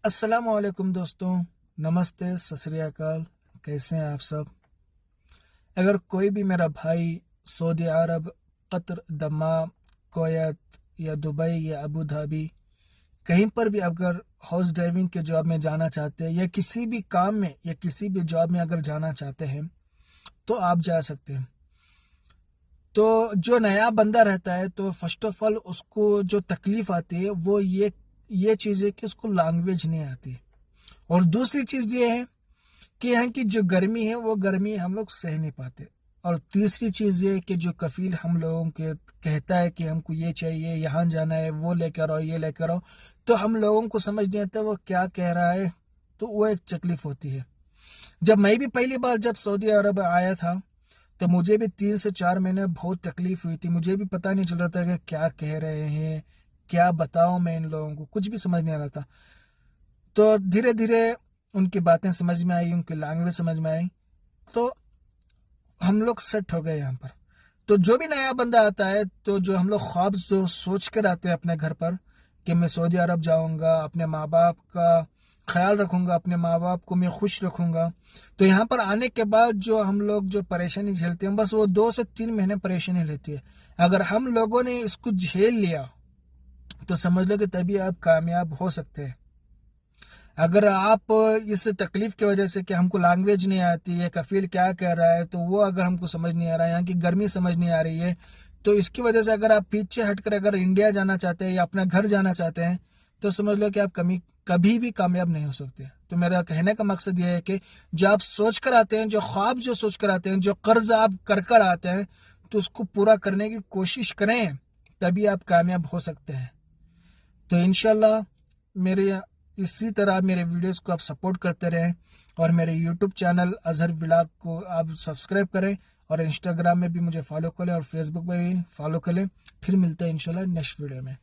السلام علیکم دوستوں، نمستے، ست سری اکال، کیسے ہیں آپ سب؟ اگر کوئی بھی میرا بھائی سعودی عرب، قطر، دمام، کویت یا دبئی یا ابو دھابی کہیں پر بھی اگر ہاؤس ڈرائیونگ کے جاب میں جانا چاہتے ہیں یا کسی بھی کام میں یا کسی بھی جاب میں اگر جانا چاہتے ہیں تو آپ جا سکتے ہیں۔ تو جو نیا بندہ رہتا ہے تو فرسٹ آف آل اس کو جو تکلیف آتی ہے وہ یہ چیز ہے کہ اس کو لینگویج نہیں آتی، اور دوسری چیز یہ ہے کہ یہاں کی جو گرمی ہے وہ گرمی ہم لوگ سہ نہیں پاتے، اور تیسری چیز یہ ہے کہ جو کفیل ہم لوگوں کے کہتا ہے کہ ہم کو یہ چاہیے، یہاں جانا ہے، وہ لے کر آؤ، یہ لے کر آؤ، تو ہم لوگوں کو سمجھ نہیں آتا وہ کیا کہہ رہا ہے، تو وہ ایک تکلیف ہوتی ہے۔ جب میں بھی پہلی بار جب سعودی عرب آیا تھا تو مجھے بھی 3 سے 4 مہینے بہت تکلیف ہوئی تھی، مجھے بھی پتہ نہیں چل رہا تھا کہ کیا کہہ رہے ہیں، کیا بتاؤں میں ان لوگوں کو، کچھ بھی سمجھ نہیں آ رہا تھا۔ تو دھیرے دھیرے ان کی باتیں سمجھ میں آئی، ان کی لینگویج سمجھ میں آئی، تو ہم لوگ سیٹ ہو گئے یہاں پر۔ تو جو بھی نیا بندہ آتا ہے تو جو ہم لوگ خواب جو سوچ کر آتے ہیں اپنے گھر پر کہ میں سعودی عرب جاؤں گا، اپنے ماں باپ کا خیال رکھوں گا، اپنے ماں باپ کو میں خوش رکھوں گا، تو یہاں پر آنے کے بعد جو ہم لوگ جو پریشانی جھیلتے ہیں بس وہ 2 سے 3 مہینے پریشانی رہتی ہے۔ اگر ہم لوگوں نے اس کو جھیل لیا تو سمجھ لو کہ تبھی آپ کامیاب ہو سکتے ہیں۔ اگر آپ اس تکلیف کی وجہ سے کہ ہم کو لینگویج نہیں آتی ہے، کفیل کیا کہہ رہا ہے تو وہ اگر ہم کو سمجھ نہیں آ رہا ہے، یہاں کی گرمی سمجھ نہیں آ رہی ہے، تو اس کی وجہ سے اگر آپ پیچھے ہٹ کر اگر انڈیا جانا چاہتے ہیں یا اپنا گھر جانا چاہتے ہیں تو سمجھ لو کہ آپ کبھی بھی کامیاب نہیں ہو سکتے۔ تو میرا کہنے کا مقصد یہ ہے کہ جو آپ سوچ کر آتے ہیں، جو خواب جو سوچ کر آتے ہیں، جو قرض آپ کر آتے ہیں، تو اس کو پورا کرنے کی کوشش کریں، تبھی آپ کامیاب ہو سکتے ہیں۔ تو انشاءاللہ میرے اسی طرح میرے ویڈیوز کو آپ سپورٹ کرتے رہیں، اور میرے یوٹیوب چینل اظہر ولاگ کو آپ سبسکرائب کریں، اور انسٹاگرام میں بھی مجھے فالو کریں، اور فیس بک میں بھی فالو کریں۔ پھر ملتے ہیں انشاءاللہ نیکسٹ ویڈیو میں۔